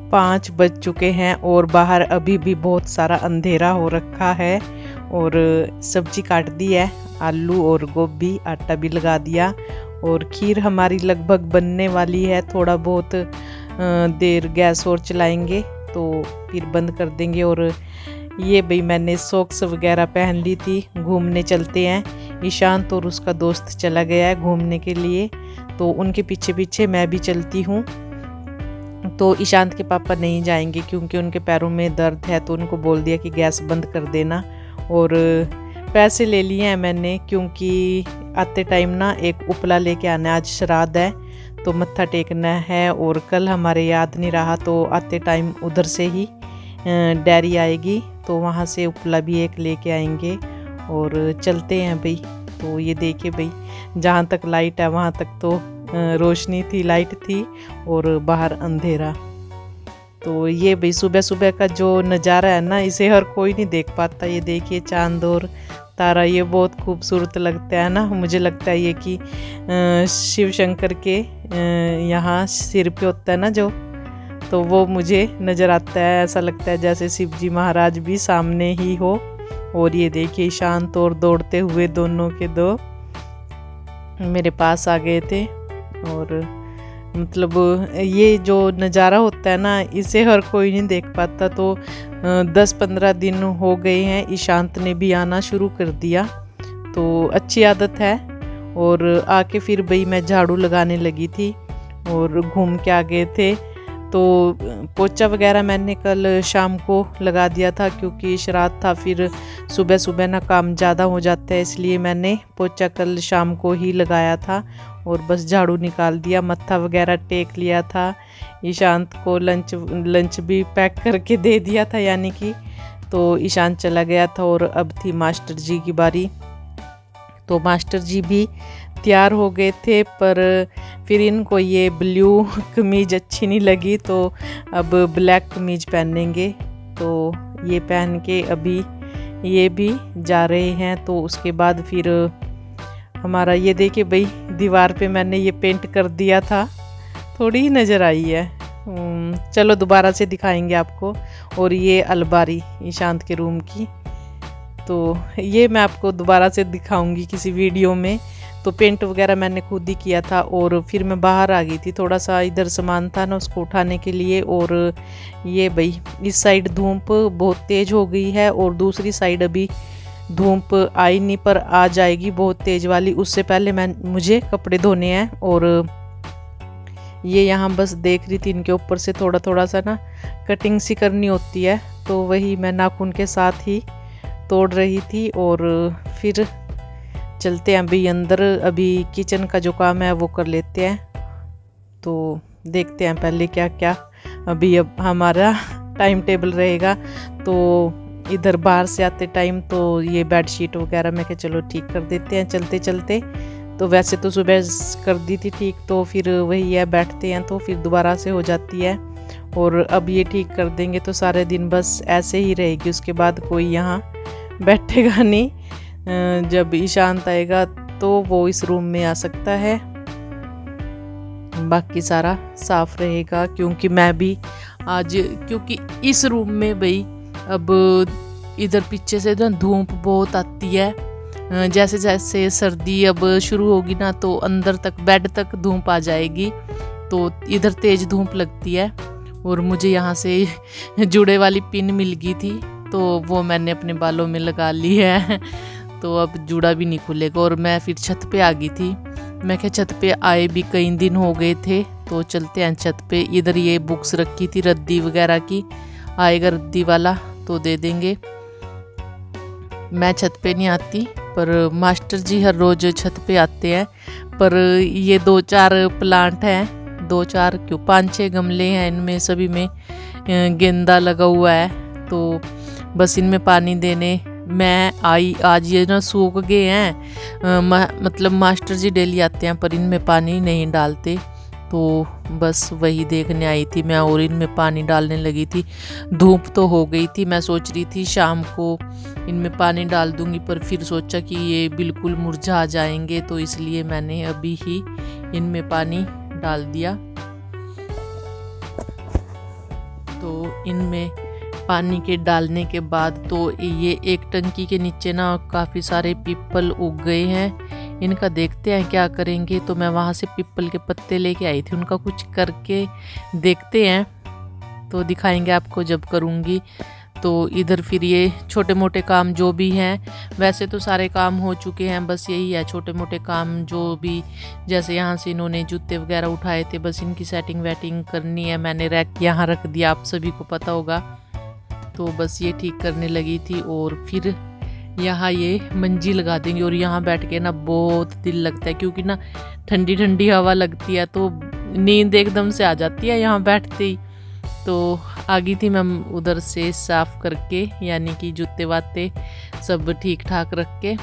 5 बज चुके हैं और बाहर अभी भी बहुत सारा अंधेरा हो रखा है। और सब्जी काट दी है, आलू और गोभी, आटा भी लगा दिया और खीर हमारी लगभग बनने वाली है। थोड़ा बहुत देर गैस और चलाएंगे तो फिर बंद कर देंगे। और ये भाई मैंने सॉक्स वगैरह पहन ली थी, घूमने चलते हैं। ईशांत और उसका दोस्त चला गया है घूमने के लिए, तो उनके पीछे पीछे मैं भी चलती हूँ। तो ईशांत के पापा नहीं जाएंगे क्योंकि उनके पैरों में दर्द है, तो उनको बोल दिया कि गैस बंद कर देना। और पैसे ले लिए हैं मैंने क्योंकि आते टाइम ना एक उपला लेके आना है, आज श्राद्ध है तो मत्था टेकना है। और कल हमारे याद नहीं रहा तो आते टाइम उधर से ही डेयरी आएगी तो वहाँ से उपला भी एक लेके आएंगे और चलते हैं भाई। तो ये देखिए भाई, जहाँ तक लाइट है वहाँ तक तो रोशनी थी, लाइट थी और बाहर अंधेरा। तो ये भाई सुबह सुबह का जो नज़ारा है ना, इसे हर कोई नहीं देख पाता। ये देखिए चांद और तारा, ये बहुत खूबसूरत लगता है ना। मुझे लगता है ये कि शिव शंकर के यहाँ सिर पे होता है ना जो, तो वो मुझे नज़र आता है। ऐसा लगता है जैसे शिव जी महाराज भी सामने ही हो। और ये देखिए शांत और दौड़ते हुए दोनों के दो मेरे पास आ गए थे। और मतलब ये जो नज़ारा होता है ना, इसे हर कोई नहीं देख पाता। तो 10-15 दिन हो गए हैं, ईशांत ने भी आना शुरू कर दिया, तो अच्छी आदत है। और आके फिर भाई मैं झाड़ू लगाने लगी थी और घूम के आ गए थे। तो पोछा वगैरह मैंने कल शाम को लगा दिया था क्योंकि श्राद्ध था, फिर सुबह सुबह ना काम ज़्यादा हो जाता है, इसलिए मैंने पोछा कल शाम को ही लगाया था। और बस झाड़ू निकाल दिया, मत्था वगैरह टेक लिया था। ईशांत को लंच भी पैक करके दे दिया था यानी कि। तो ईशांत चला गया था और अब थी मास्टर जी की बारी। तो मास्टर जी भी तैयार हो गए थे, पर फिर इनको ये ब्लू कमीज अच्छी नहीं लगी तो अब ब्लैक कमीज पहनेंगे। तो ये पहन के अभी ये भी जा रहे हैं। तो उसके बाद फिर हमारा ये देखिए भाई, दीवार पे मैंने ये पेंट कर दिया था, थोड़ी ही नज़र आई है। चलो दोबारा से दिखाएंगे आपको। और ये अलमारी ईशांत के रूम की, तो ये मैं आपको दोबारा से दिखाऊंगी किसी वीडियो में। तो पेंट वगैरह मैंने खुद ही किया था। और फिर मैं बाहर आ गई थी, थोड़ा सा इधर सामान था ना उसको उठाने के लिए। और ये भाई इस साइड धूप बहुत तेज़ हो गई है और दूसरी साइड अभी धूप आई नहीं, पर आ जाएगी बहुत तेज़ वाली। उससे पहले मुझे कपड़े धोने हैं। और ये यहाँ बस देख रही थी, इनके ऊपर से थोड़ा थोड़ा सा ना कटिंग सी करनी होती है, तो वही मैं नाखून के साथ ही तोड़ रही थी। और फिर चलते हैं अभी अंदर, अभी किचन का जो काम है वो कर लेते हैं। तो देखते हैं पहले क्या क्या अभी अब हमारा टाइम टेबल रहेगा। तो इधर बाहर से आते टाइम तो ये बेडशीट वगैरह मैं क्या चलो ठीक कर देते हैं चलते चलते। तो वैसे तो सुबह कर दी थी ठीक, तो फिर वही है बैठते हैं तो फिर दोबारा से हो जाती है। और अब ये ठीक कर देंगे तो सारे दिन बस ऐसे ही रहेगी, उसके बाद कोई यहाँ बैठेगा नहीं। जब ईशांत आएगा तो वो इस रूम में आ सकता है, बाकी सारा साफ रहेगा। क्योंकि मैं भी आज, क्योंकि इस रूम में भाई अब इधर पीछे से ना धूप बहुत आती है। जैसे जैसे सर्दी अब शुरू होगी ना तो अंदर तक बेड तक धूप आ जाएगी, तो इधर तेज धूप लगती है। और मुझे यहाँ से जुड़े वाली पिन मिल गई थी, तो वो मैंने अपने बालों में लगा ली है। तो अब जुड़ा भी नहीं खुलेगा। और मैं फिर छत पे आ गई थी, मैं क्या छत पे आए भी कई दिन हो गए थे, तो चलते हैं छत पे। इधर ये बुक्स रखी थी रद्दी वगैरह की, आएगा रद्दी वाला तो दे देंगे। मैं छत पे नहीं आती, पर मास्टर जी हर रोज़ छत पे आते हैं। पर ये 2-4 प्लांट हैं, 2-4 क्यों 5-6 गमले हैं, इनमें सभी में गेंदा लगा हुआ है। तो बस इनमें पानी देने मैं आई। आज ये ना सूख गए हैं, मतलब मास्टर जी डेली आते हैं पर इनमें पानी नहीं डालते, तो बस वही देखने आई थी मैं। और इनमें पानी डालने लगी थी, धूप तो हो गई थी। मैं सोच रही थी शाम को इनमें पानी डाल दूंगी, पर फिर सोचा कि ये बिल्कुल मुरझा जाएंगे, तो इसलिए मैंने अभी ही इनमें पानी डाल दिया। तो इनमें पानी के डालने के बाद तो ये एक टंकी के नीचे ना काफ़ी सारे पीपल उग गए हैं। इनका देखते हैं क्या करेंगे। तो मैं वहाँ से पीपल के पत्ते लेके आई थी, उनका कुछ करके देखते हैं, तो दिखाएंगे आपको जब करूँगी। तो इधर फिर ये छोटे मोटे काम जो भी हैं, वैसे तो सारे काम हो चुके हैं, बस यही है छोटे मोटे काम जो भी, जैसे यहाँ से इन्होंने जूते वगैरह उठाए थे, बस इनकी सेटिंग वेटिंग करनी है। मैंने रैक यहाँ रख दिया, आप सभी को पता होगा। तो बस ये ठीक करने लगी थी और फिर यहाँ ये मंजी लगा देंगे और यहाँ बैठ के ना बहुत दिल लगता है, क्योंकि ना ठंडी ठंडी हवा लगती है तो नींद एकदम से आ जाती है यहाँ बैठते ही। तो आ गई थी मैं उधर से साफ़ करके, यानी कि जूते वाते सब ठीक ठाक रख के,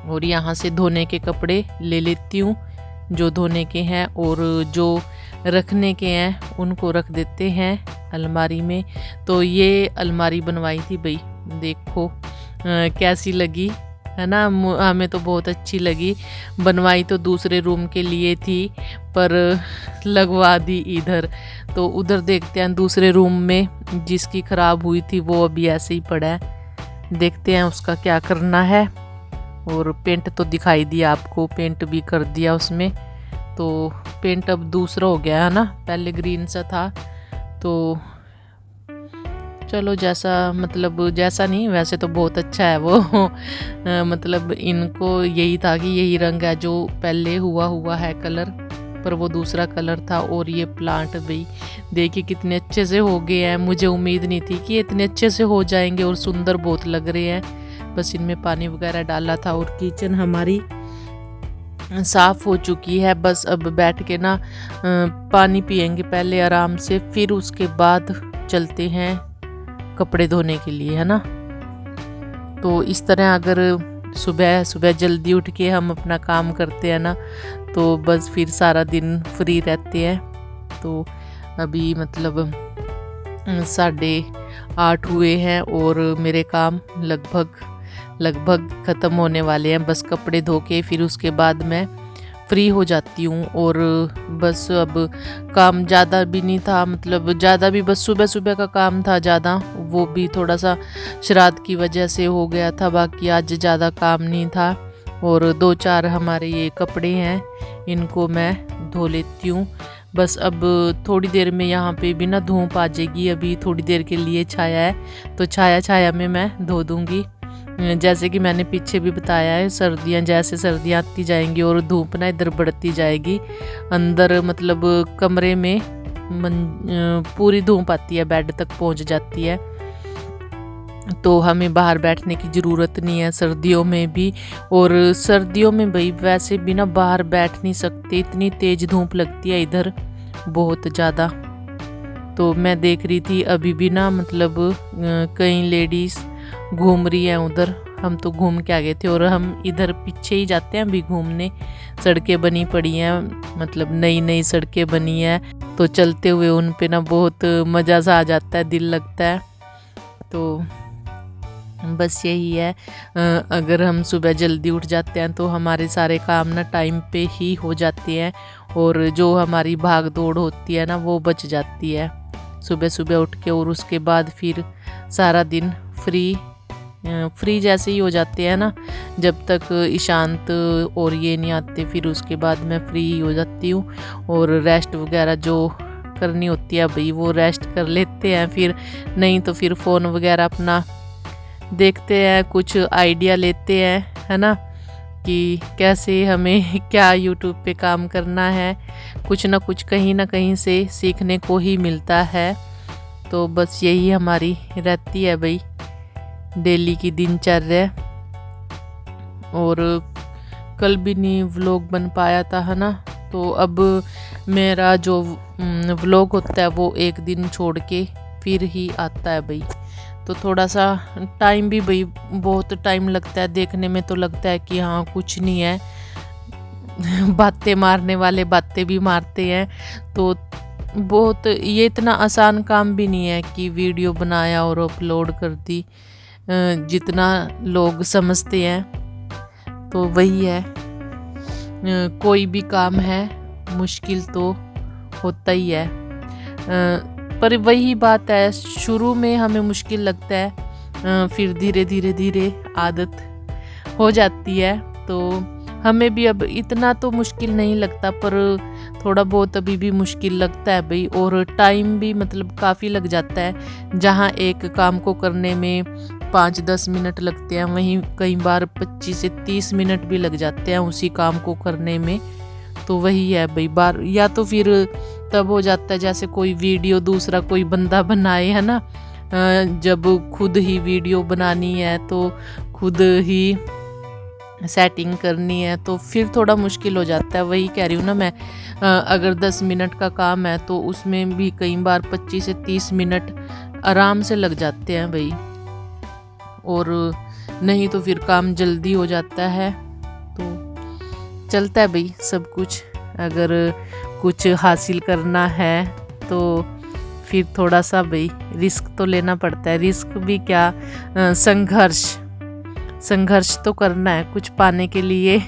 और यहाँ से धोने के कपड़े ले लेती हूँ जो धोने के हैं, और जो रखने के हैं उनको रख देते हैं अलमारी में। तो ये अलमारी बनवाई थी भाई, देखो कैसी लगी है ना, हमें तो बहुत अच्छी लगी। बनवाई तो दूसरे रूम के लिए थी पर लगवा दी इधर। तो उधर देखते हैं दूसरे रूम में जिसकी ख़राब हुई थी वो अभी ऐसे ही पड़ा है, देखते हैं उसका क्या करना है। और पेंट तो दिखाई दिया आपको, पेंट भी कर दिया उसमें। तो पेंट अब दूसरा हो गया है ना, पहले ग्रीन सा था। तो चलो जैसा नहीं, वैसे तो बहुत अच्छा है वो मतलब इनको यही था कि यही रंग है जो पहले हुआ है कलर, पर वो दूसरा कलर था। और ये प्लांट भाई देखिए कितने अच्छे से हो गए हैं, मुझे उम्मीद नहीं थी कि इतने अच्छे से हो जाएंगे, और सुंदर बहुत लग रहे हैं। बस इनमें पानी वगैरह डाला था। और किचन हमारी साफ़ हो चुकी है, बस अब बैठ के ना पानी पियेंगे पहले आराम से, फिर उसके बाद चलते हैं कपड़े धोने के लिए, है ना। तो इस तरह अगर सुबह सुबह जल्दी उठ के हम अपना काम करते हैं ना, तो बस फिर सारा दिन फ्री रहते हैं। तो अभी मतलब 8:30 हुए हैं और मेरे काम लगभग ख़त्म होने वाले हैं। बस कपड़े धो के फिर उसके बाद मैं फ्री हो जाती हूँ। और बस अब काम ज़्यादा भी नहीं था, मतलब ज़्यादा भी, बस सुबह सुबह का काम था ज़्यादा, वो भी थोड़ा सा श्राद्ध की वजह से हो गया था, बाकी आज ज़्यादा काम नहीं था। और 2-4 हमारे ये कपड़े हैं, इनको मैं धो लेती हूँ। बस अब थोड़ी देर में यहाँ पे भी ना धूप आ जाएगी, अभी थोड़ी देर के लिए छाया है, तो छाया में मैं धो दूँगी। जैसे कि मैंने पीछे भी बताया है, जैसे सर्दियाँ आती जाएंगी और धूप ना इधर बढ़ती जाएगी, अंदर मतलब कमरे में पूरी धूप आती है, बेड तक पहुंच जाती है। तो हमें बाहर बैठने की ज़रूरत नहीं है सर्दियों में भी। और सर्दियों में भाई वैसे भी ना बाहर बैठ नहीं सकते, इतनी तेज़ धूप लगती है इधर बहुत ज़्यादा। तो मैं देख रही थी अभी भी ना, मतलब कई लेडीज़ घूम रही हैं उधर, हम तो घूम के आ गए थे। और हम इधर पीछे ही जाते हैं अभी घूमने, सड़कें बनी पड़ी हैं, मतलब नई सड़कें बनी हैं, तो चलते हुए उन पे ना बहुत मज़ा सा आ जाता है, दिल लगता है। तो बस यही है, अगर हम सुबह जल्दी उठ जाते हैं तो हमारे सारे काम ना टाइम पे ही हो जाते हैं, और जो हमारी भाग दौड़ होती है ना वो बच जाती है सुबह सुबह उठ के। और उसके बाद फिर सारा दिन फ्री जैसे ही हो जाते हैं ना, जब तक ईशांत और ये नहीं आते, फिर उसके बाद मैं फ्री हो जाती हूँ। और रेस्ट वगैरह जो करनी होती है भाई वो रेस्ट कर लेते हैं, फिर नहीं तो फिर फ़ोन वगैरह अपना देखते हैं, कुछ आइडिया लेते हैं, है ना, कि कैसे हमें क्या यूट्यूब पे काम करना है, कुछ ना कुछ कहीं ना कहीं से सीखने को ही मिलता है। तो बस यही हमारी रहती है भाई डेली की दिनचर्या। और कल भी नहीं व्लॉग बन पाया था, है ना, तो अब मेरा जो व्लॉग होता है वो एक दिन छोड़ के फिर ही आता है भाई। तो थोड़ा सा टाइम भी भाई बहुत टाइम लगता है, देखने में तो लगता है कि हाँ कुछ नहीं है बातें मारने वाले बातें भी मारते हैं। तो बहुत ये इतना आसान काम भी नहीं है कि वीडियो बनाया और अपलोड कर दी, जितना लोग समझते हैं। तो वही है, कोई भी काम है मुश्किल तो होता ही है। पर वही बात है, शुरू में हमें मुश्किल लगता है, फिर धीरे धीरे आदत हो जाती है। तो हमें भी अब इतना तो मुश्किल नहीं लगता, पर थोड़ा बहुत अभी भी मुश्किल लगता है भाई। और टाइम भी मतलब काफ़ी लग जाता है, जहाँ एक काम को करने में 5-10 मिनट लगते हैं, वहीं कई बार 25 से 30 मिनट भी लग जाते हैं उसी काम को करने में। तो वही है भाई, बार या तो फिर तब हो जाता है जैसे कोई वीडियो दूसरा कोई बंदा बनाए, है ना, जब खुद ही वीडियो बनानी है तो खुद ही सेटिंग करनी है, तो फिर थोड़ा मुश्किल हो जाता है। वही कह रही हूँ ना मैं, अगर 10 मिनट का काम है तो उसमें भी कई बार 25 से 30 मिनट आराम से लग जाते हैं भाई। और नहीं तो फिर काम जल्दी हो जाता है। तो चलता है भाई सब कुछ। अगर कुछ हासिल करना है तो फिर थोड़ा सा भाई रिस्क तो लेना पड़ता है। रिस्क भी क्या, संघर्ष तो करना है, कुछ पाने के लिए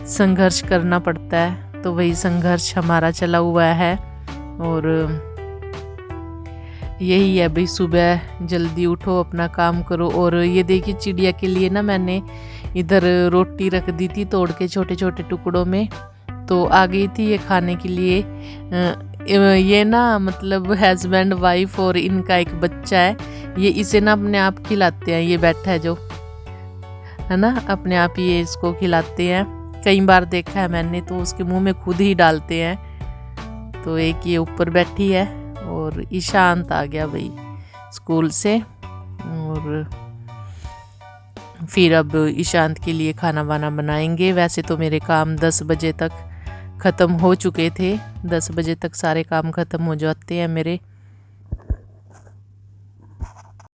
संघर्ष करना पड़ता है। तो वही संघर्ष हमारा चला हुआ है। और यही है भाई, सुबह जल्दी उठो, अपना काम करो। और ये देखिए चिड़िया के लिए ना मैंने इधर रोटी रख दी थी तोड़ के छोटे छोटे टुकड़ों में, तो आ गई थी ये खाने के लिए। ये ना मतलब हस्बैंड वाइफ और इनका एक बच्चा है, ये इसे ना अपने आप खिलाते हैं। ये बैठा है जो, है ना, अपने आप ही ये इसको खिलाते हैं। कई बार देखा है मैंने, तो उसके मुंह में खुद ही डालते हैं। तो एक ये ऊपर बैठी है और ईशांत आ गया भाई स्कूल से। और फिर अब ईशांत के लिए खाना वाना बनाएंगे। वैसे तो मेरे काम 10 बजे तक ख़त्म हो चुके थे, 10 बजे तक सारे काम ख़त्म हो जाते हैं मेरे।